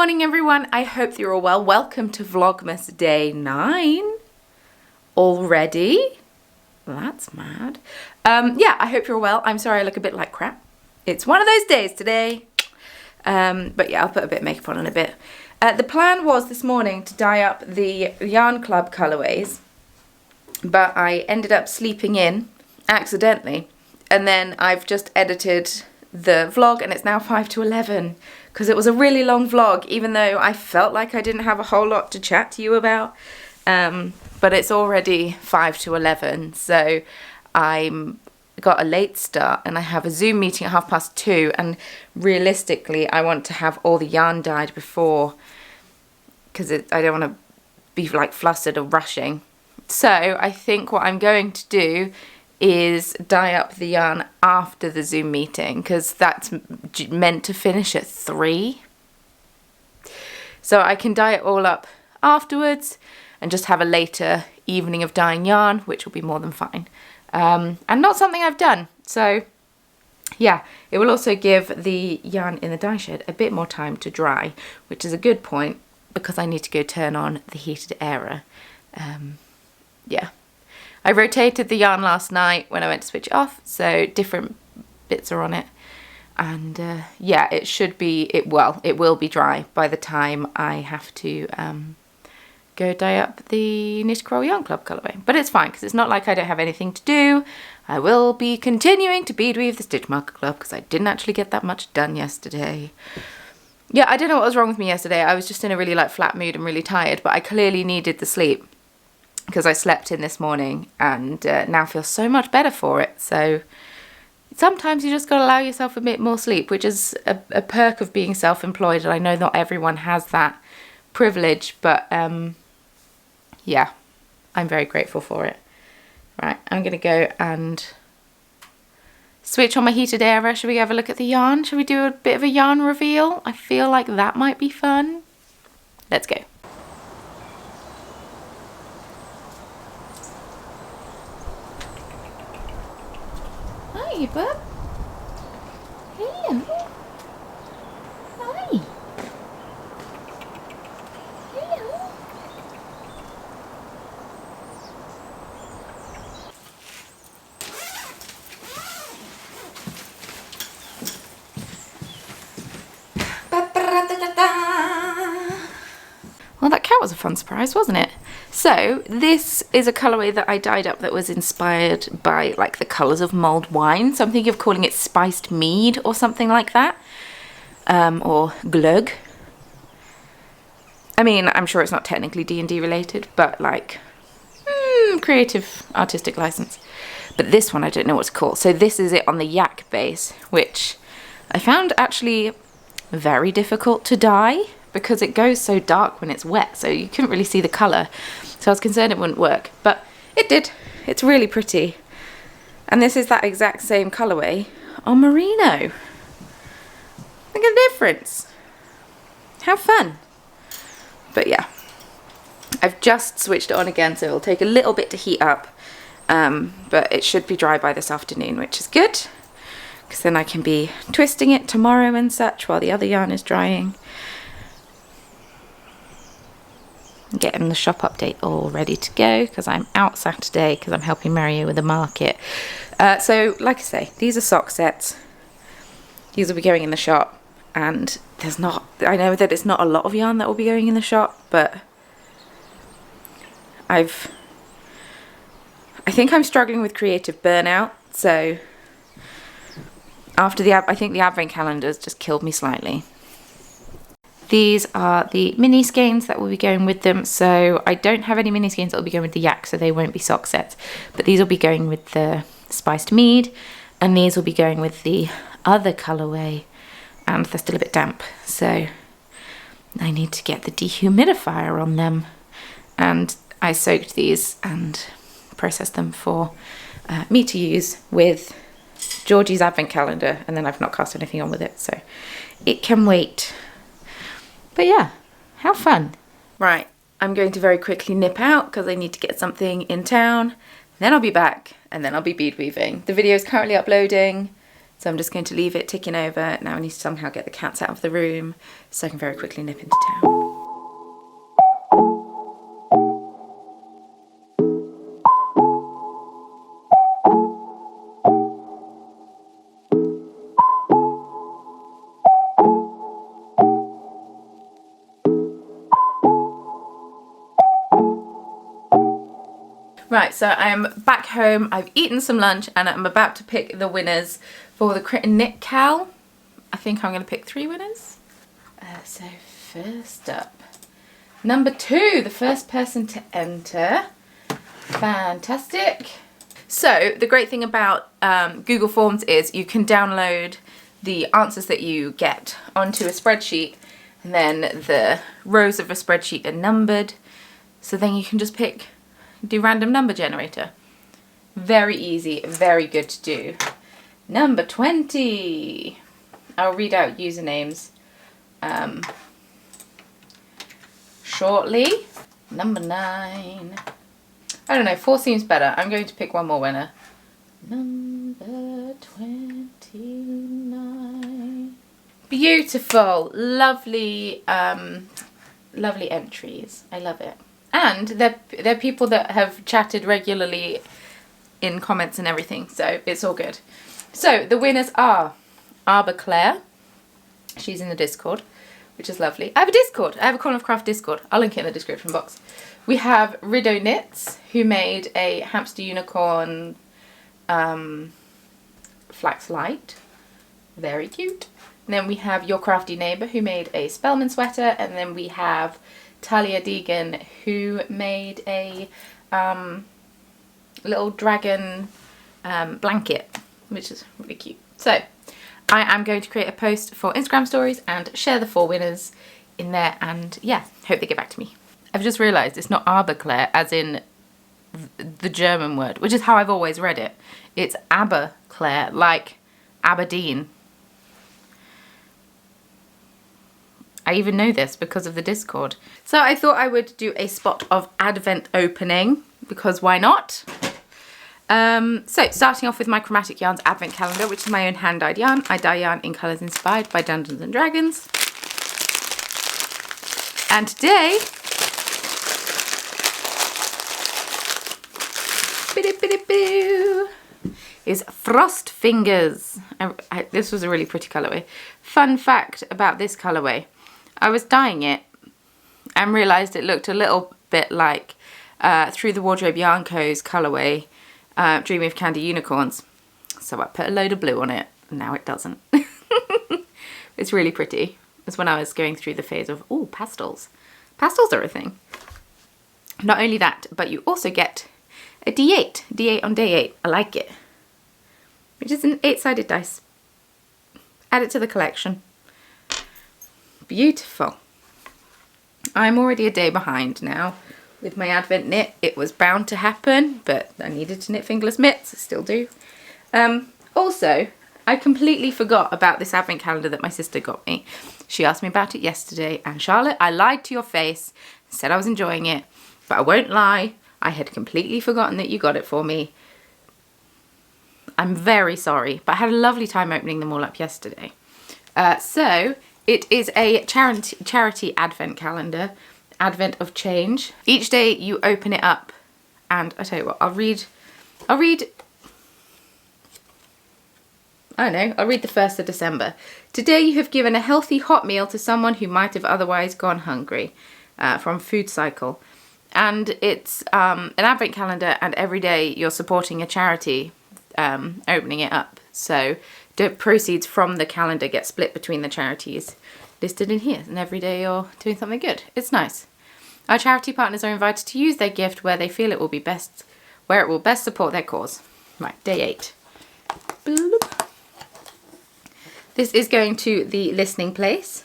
morning everyone, I hope you're all well. Welcome to Vlogmas day 9 already. That's mad. Yeah, I hope you're well. I'm sorry I look a bit like crap. It's one of those days today. But yeah, I'll put a bit of makeup on in a bit. The plan was this morning to dye up the Yarn Club colorways, but I ended up sleeping in accidentally, and then I've just edited the vlog and it's now 5 to 11 because it was a really long vlog, even though I felt like I didn't have a whole lot to chat to you about. But it's already 5 to 11, so I'm got a late start and I have a Zoom meeting at 2:30, and realistically I want to have all the yarn dyed before, because I don't want to be like flustered or rushing. So I think what I'm going to do is dye up the yarn after the Zoom meeting, because that's meant to finish at 3. So I can dye it all up afterwards and just have a later evening of dyeing yarn, which will be more than fine. And not something I've done. So yeah, it will also give the yarn in the dye shed a bit more time to dry, which is a good point because I need to go turn on the heated air. Yeah. I rotated the yarn last night when I went to switch it off, so different bits are on it. And yeah, it should be, it will be dry by the time I have to go dye up the Knit Crawl Yarn Club colourway. But it's fine, because it's not like I don't have anything to do. I will be continuing to bead weave the Stitch Marker Club, because I didn't actually get that much done yesterday. Yeah, I don't know what was wrong with me yesterday. I was just in a really like flat mood and really tired, but I clearly needed the sleep, because I slept in this morning and now feel so much better for it. So sometimes you just got to allow yourself a bit more sleep, which is a perk of being self-employed. And I know not everyone has that privilege, but yeah, I'm very grateful for it. Right, I'm going to go and switch on my heated air. Should we have a look at the yarn? Should we do a bit of a yarn reveal? I feel like that might be fun. Let's go. Hi, bub. Hello. Hi. Hello. Well, that cat was a fun surprise, wasn't it? So this is a colourway that I dyed up that was inspired by like the colours of mulled wine. So I'm thinking of calling it spiced mead or something like that. Or glögg. I mean, I'm sure it's not technically D&D related, but like creative artistic license. But this one I don't know what to call. So this is it on the yak base, which I found actually very difficult to dye, because it goes so dark when it's wet, so you couldn't really see the colour. So I was concerned it wouldn't work, but it did. It's really pretty. And this is that exact same colourway on merino. Look at the difference. How fun. But yeah, I've just switched it on again, so it'll take a little bit to heat up, but it should be dry by this afternoon, which is good, because then I can be twisting it tomorrow and such while the other yarn is drying. Getting the shop update all ready to go, because I'm out Saturday because I'm helping Mario with the market. So like I say, these are sock sets. These will be going in the shop, and there's not, I know that it's not a lot of yarn that will be going in the shop, but I think I'm struggling with creative burnout. So after I think the advent calendars just killed me slightly. These are the mini skeins that will be going with them. So I don't have any mini skeins that will be going with the yak, so they won't be sock sets. But these will be going with the spiced mead, and these will be going with the other colourway, and they're still a bit damp. So I need to get the dehumidifier on them. And I soaked these and processed them for me to use with Georgie's advent calendar, and then I've not cast anything on with it, so it can wait. But yeah, how fun. Right, I'm going to very quickly nip out because I need to get something in town. Then I'll be back, and then I'll be bead weaving. The video is currently uploading. So I'm just going to leave it ticking over. Now I need to somehow get the cats out of the room so I can very quickly nip into town. Right, so I'm back home, I've eaten some lunch and I'm about to pick the winners for the Crit and Knit Cal. I think I'm going to pick 3 winners. So first up, number 2, the first person to enter. Fantastic. So the great thing about Google Forms is you can download the answers that you get onto a spreadsheet, and then the rows of a spreadsheet are numbered, so then you can just do random number generator. Very easy, very good to do. Number 20. I'll read out usernames shortly. Number 9. I don't know, 4 seems better. I'm going to pick one more winner. Number 29. Beautiful, lovely, lovely entries. I love it. And they're people that have chatted regularly in comments and everything, so it's all good. So the winners are Arbor Claire. She's in the Discord, which is lovely. I have a Discord. I have a Corner of Craft Discord. I'll link it in the description box. We have Rido Knits, who made a hamster unicorn flax light. Very cute. And then we have Your Crafty Neighbour, who made a Spellman sweater. And then we have Talia Deegan, who made a little dragon blanket, which is really cute. So I am going to create a post for Instagram stories and share the 4 winners in there, and yeah, hope they get back to me. I've just realised it's not Aberclair as in the German word, which is how I've always read it. It's Aberclair, like Aberdeen. I even know this because of the Discord. So I thought I would do a spot of Advent opening, because why not? So starting off with my Chromatic Yarns Advent Calendar, which is my own hand-dyed yarn. I dye yarn in colours inspired by Dungeons and Dragons. And today, is Frost Fingers. This was a really pretty colourway. Fun fact about this colourway. I was dyeing it and realised it looked a little bit like Through the Wardrobe Yarn Co.'s colourway, Dreaming of Candy Unicorns. So I put a load of blue on it, and now it doesn't. It's really pretty. It's when I was going through the phase of, ooh, pastels. Pastels are a thing. Not only that, but you also get a D8. D8 on day 8. I like it. Which is an 8-sided dice. Add it to the collection. Beautiful. I'm already a day behind now with my Advent knit. It was bound to happen, but I needed to knit fingerless mitts. I still do. Also, I completely forgot about this Advent calendar that my sister got me. She asked me about it yesterday, and Charlotte, I lied to your face, said I was enjoying it, but I won't lie, I had completely forgotten that you got it for me. I'm very sorry, but I had a lovely time opening them all up yesterday. So it is a charity Advent calendar, Advent of Change. Each day you open it up, and I tell you what, I'll read the 1st of December. Today you have given a healthy hot meal to someone who might have otherwise gone hungry, from Food Cycle. And it's an Advent calendar, and every day you're supporting a charity, opening it up. So the proceeds from the calendar get split between the charities listed in here, and every day you're doing something good. It's nice. Our charity partners are invited to use their gift where they feel it will best support their cause. Right, day 8. Bloop. This is going to the listening place.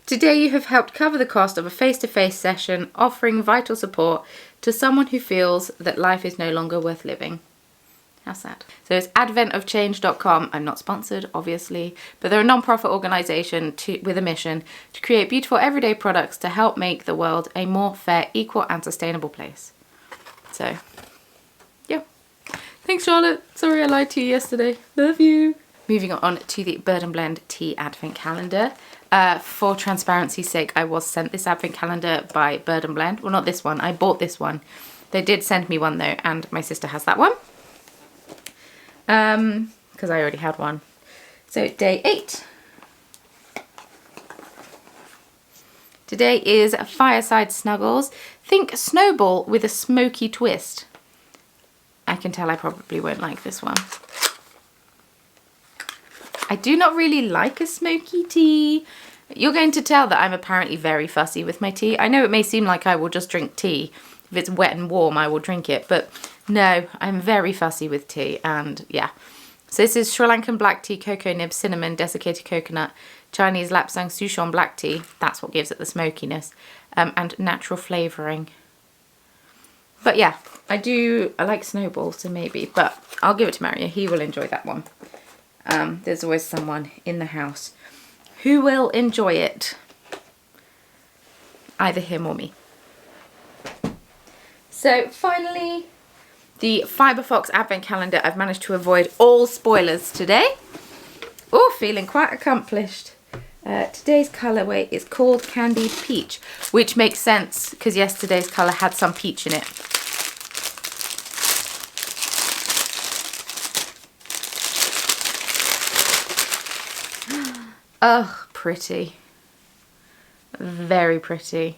Today you have helped cover the cost of a face-to-face session, offering vital support to someone who feels that life is no longer worth living. How sad. So it's adventofchange.com. I'm not sponsored, obviously, but they're a non-profit organisation with a mission to create beautiful everyday products to help make the world a more fair, equal and sustainable place. So, yeah. Thanks, Charlotte. Sorry I lied to you yesterday. Love you. moving on to the Bird and Blend Tea Advent Calendar. For transparency's sake, I was sent this Advent Calendar by Bird and Blend. Well, not this one. I bought this one. They did send me one though, and my sister has that one. Because I already had one. So day 8. Today is Fireside Snuggles. Think Snowball with a smoky twist. I can tell I probably won't like this one. I do not really like a smoky tea. You're going to tell that I'm apparently very fussy with my tea. I know it may seem like I will just drink tea. If it's wet and warm, I will drink it. But no, I'm very fussy with tea. And yeah. So this is Sri Lankan black tea, cocoa nibs, cinnamon, desiccated coconut, Chinese Lapsang Souchong black tea. That's what gives it the smokiness. And natural flavouring. But yeah, I like Snowball, so maybe. But I'll give it to Mario. He will enjoy that one. There's always someone in the house who will enjoy it. Either him or me. So finally, the Fiberfox Advent Calendar. I've managed to avoid all spoilers today. Oh, feeling quite accomplished. Today's colourway is called Candied Peach, which makes sense because yesterday's colour had some peach in it. Oh, pretty. Very pretty.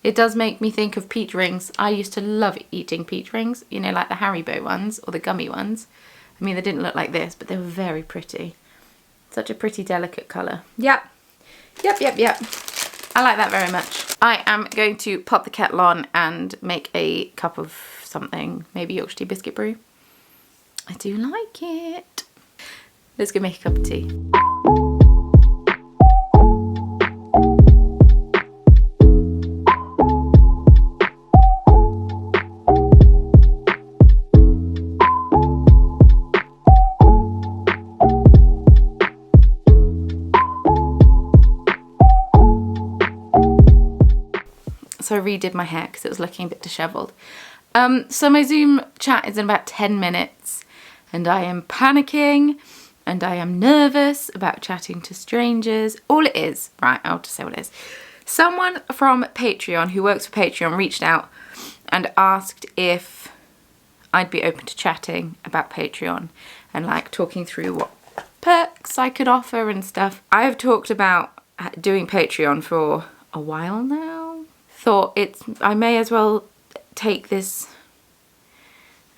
It does make me think of peach rings. I used to love eating peach rings, you know, like the Haribo ones or the gummy ones. I mean, they didn't look like this, but they were very pretty. Such a pretty, delicate colour. Yep. Yep. I like that very much. I am going to pop the kettle on and make a cup of something. Maybe Yorkshire tea biscuit brew. I do like it. Let's go make a cup of tea. So I redid my hair because it was looking a bit dishevelled. So my Zoom chat is in about 10 minutes and I am panicking and I am nervous about chatting to strangers. All it is, right, I'll just say what it is. Someone from Patreon who works for Patreon reached out and asked if I'd be open to chatting about Patreon and like talking through what perks I could offer and stuff. I have talked about doing Patreon for a while now. Thought I may as well take this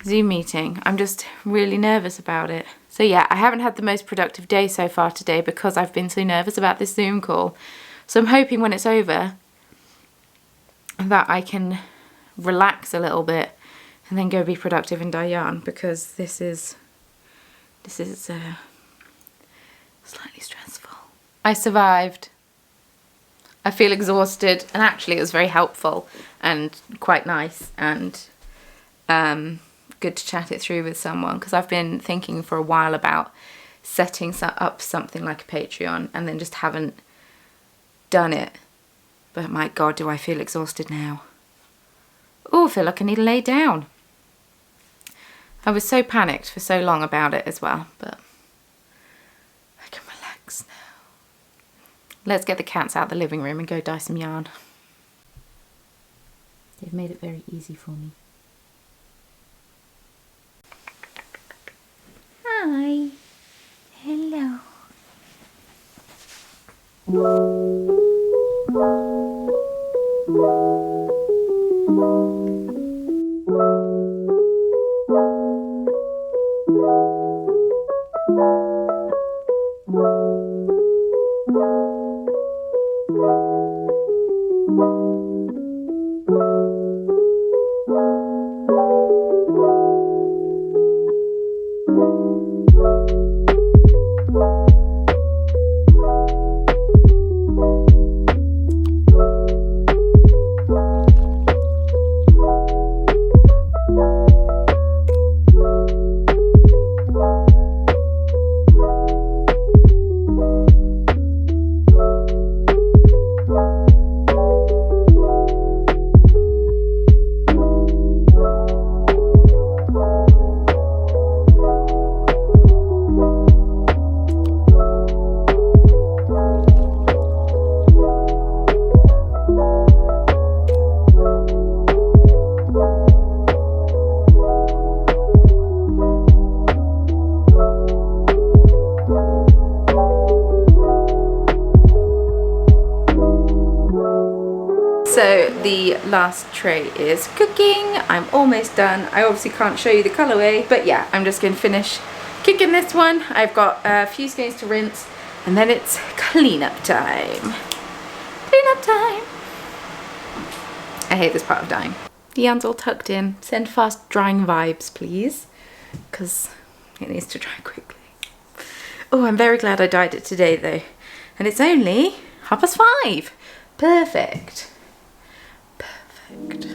Zoom meeting. I'm just really nervous about it. So yeah, I haven't had the most productive day so far today because I've been so nervous about this Zoom call. So I'm hoping when it's over that I can relax a little bit and then go be productive in Dayan, because this is slightly stressful. I survived. I feel exhausted, and actually it was very helpful and quite nice and good to chat it through with someone, because I've been thinking for a while about setting up something like a Patreon and then just haven't done it. But my God, do I feel exhausted now. Oh, I feel like I need to lay down. I was so panicked for so long about it as well, but I can relax now. Let's get the cats out of the living room and go dye some yarn. They've made it very easy for me. Hi. Hello. So the last tray is cooking. I'm almost done. I obviously can't show you the colorway, but yeah, I'm just going to finish cooking this one. I've got a few skeins to rinse, and then it's cleanup time. Cleanup time. I hate this part of dyeing. The yarn's all tucked in. Send fast drying vibes, please, because it needs to dry quickly. Oh, I'm very glad I dyed it today though. And it's only 5:30. Perfect. Perfect.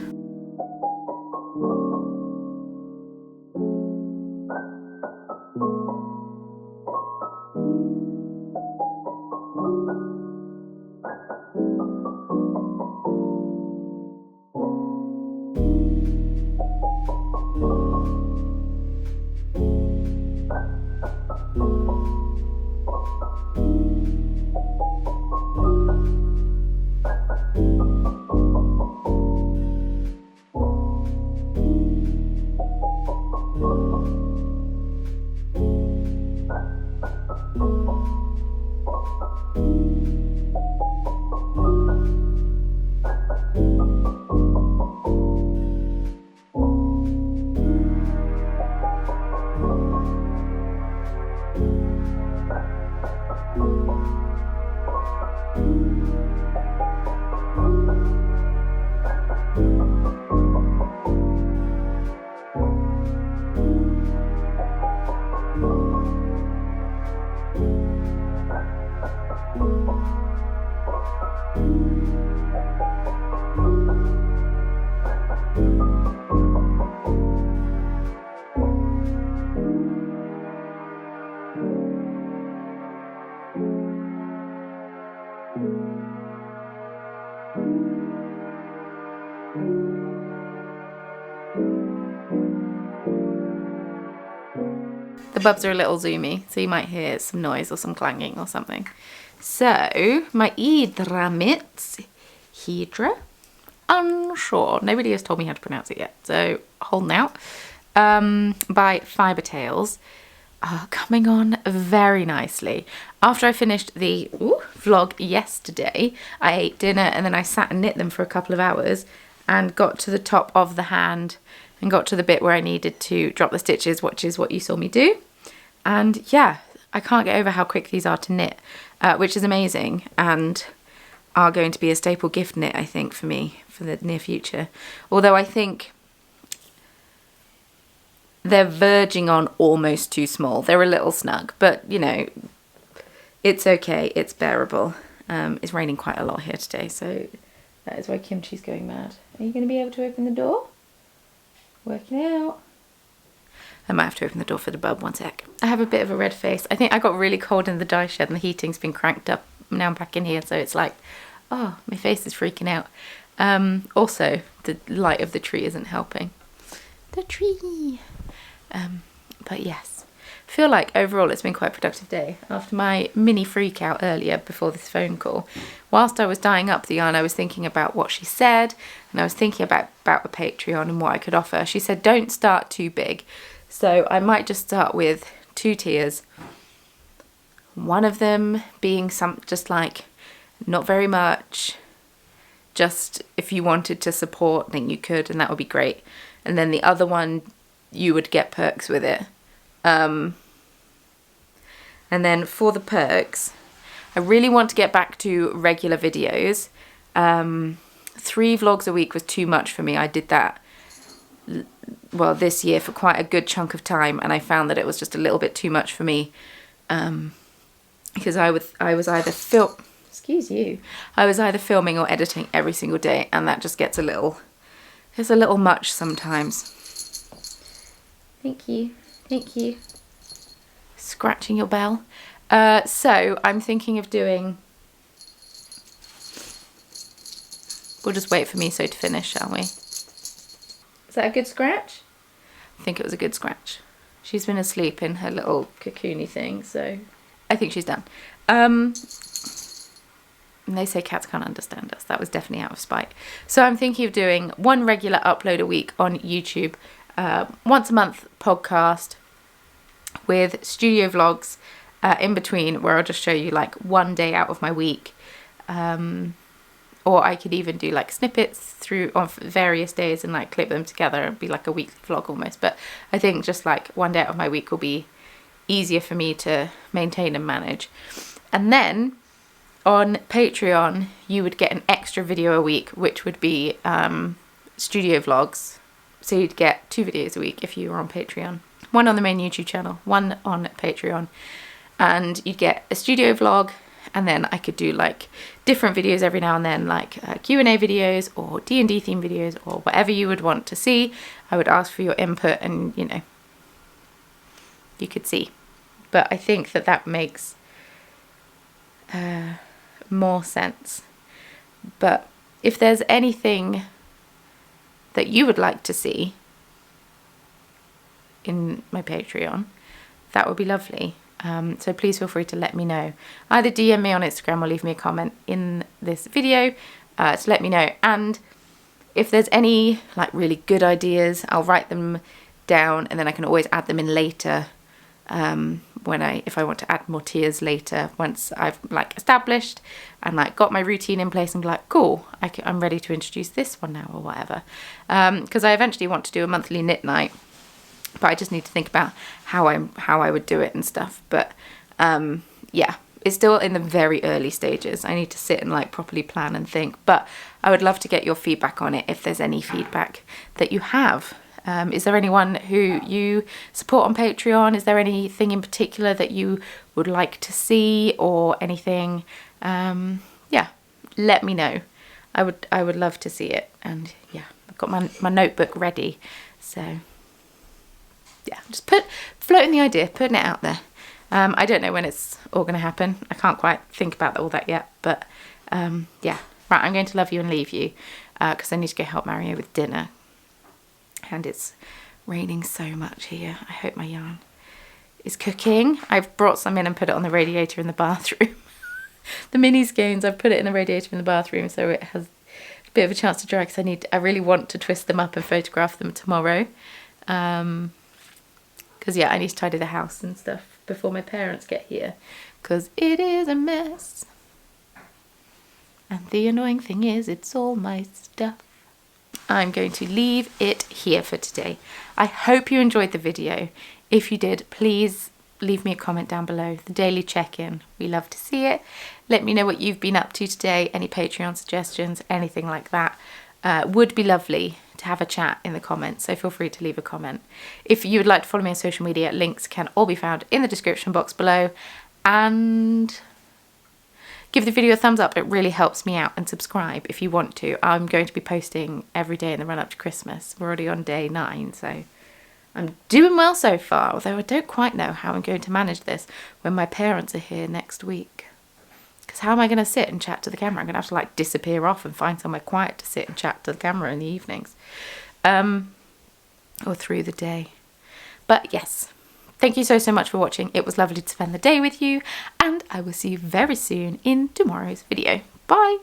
The bubs are a little zoomy, so you might hear some noise or some clanging or something. So, my Hiedra mitts, Hiedra? Unsure. Nobody has told me how to pronounce it yet, so holding out. By Fibre Tales, are coming on very nicely. After I finished the vlog yesterday, I ate dinner and then I sat and knit them for a couple of hours and got to the top of the hand and got to the bit where I needed to drop the stitches, which is what you saw me do. And yeah, I can't get over how quick these are to knit, which is amazing, and are going to be a staple gift knit, I think, for me for the near future. Although I think they're verging on almost too small. They're a little snug, but you know, it's okay, it's bearable. It's raining quite a lot here today, so that is why Kimchi's going mad. Are you going to be able to open the door? Working out. I might have to open the door for the bub, one sec. I have a bit of a red face. I think I got really cold in the dye shed and the heating's been cranked up. Now I'm back in here, so it's like, oh, my face is freaking out. Also, the light of the tree isn't helping. The tree. But yes, I feel like overall it's been quite a productive day. After my mini freak out earlier before this phone call, whilst I was dyeing up the yarn, I was thinking about what she said, and I was thinking about a Patreon and what I could offer. She said don't start too big, so I might just start with 2 tiers. One of them being just like not very much, just if you wanted to support then you could, and that would be great. And then the other one, you would get perks with it. And then for the perks, I really want to get back to regular videos. 3 vlogs a week was too much for me. I did that, well, this year for quite a good chunk of time, and I found that it was just a little bit too much for me. Because I was either filming or editing every single day, and that just gets it's a little much sometimes. Thank you. Thank you. Scratching your bell. So I'm thinking of doing... We'll just wait for Miso to finish, shall we? Is that a good scratch? I think it was a good scratch. She's been asleep in her little cocoony thing, so I think she's done. And they say cats can't understand us. That was definitely out of spite. So I'm thinking of doing 1 regular upload a week on YouTube, once a month podcast with studio vlogs in between, where I'll just show you like 1 day out of my week, Or I could even do like snippets through on various days and like clip them together and be like a weekly vlog almost. But I think just like one day out of my week will be easier for me to maintain and manage. And then on Patreon, you would get an extra video a week, which would be studio vlogs. So you'd get 2 videos a week if you were on Patreon. One on the main YouTube channel, one on Patreon. And you'd get a studio vlog, and then I could do like different videos every now and then, like Q&A videos or D&D theme videos or whatever you would want to see. I would ask for your input and, you know, you could see. But I think that that makes more sense. But if there's anything that you would like to see in my Patreon, that would be lovely. So please feel free to let me know. Either DM me on Instagram or leave me a comment in this video to let me know. And if there's any like really good ideas, I'll write them down and then I can always add them in later if I want to add more tiers later, once I've like established and like got my routine in place and be like, cool, I'm ready to introduce this one now or whatever. Because I eventually want to do a monthly knit night. But I just need to think about how I would do it and stuff. But yeah, it's still in the very early stages. I need to sit and like properly plan and think. But I would love to get your feedback on it if there's any feedback that you have. Is there anyone who you support on Patreon? Is there anything in particular that you would like to see or anything? Yeah, let me know. I would love to see it. And yeah, I've got my notebook ready. So yeah, just floating the idea, putting it out there. I don't know when it's all going to happen. I can't quite think about all that yet. But yeah, right, I'm going to love you and leave you because I need to go help Mario with dinner. And it's raining so much here. I hope my yarn is cooking. I've brought some in and put it on the radiator in the bathroom. The mini skeins, I've put it in the radiator in the bathroom so it has a bit of a chance to dry because I really want to twist them up and photograph them tomorrow. Because yeah, I need to tidy the house and stuff before my parents get here because it is a mess. And the annoying thing is it's all my stuff. I'm going to leave it here for today. I hope you enjoyed the video. If you did, please leave me a comment down below. The daily check-in, we love to see it. Let me know what you've been up to today, any Patreon suggestions, anything like that. Would be lovely to have a chat in the comments, so feel free to leave a comment. If you would like to follow me on social media, links can all be found in the description box below. And give the video a thumbs up, it really helps me out, and subscribe if you want to. I'm going to be posting every day in the run up to Christmas. We're already on day 9, so I'm doing well so far, although I don't quite know how I'm going to manage this when my parents are here next week. Because how am I going to sit and chat to the camera? I'm going to have to like disappear off and find somewhere quiet to sit and chat to the camera in the evenings. Or through the day. But yes. Thank you so much for watching. It was lovely to spend the day with you, and I will see you very soon in tomorrow's video. Bye!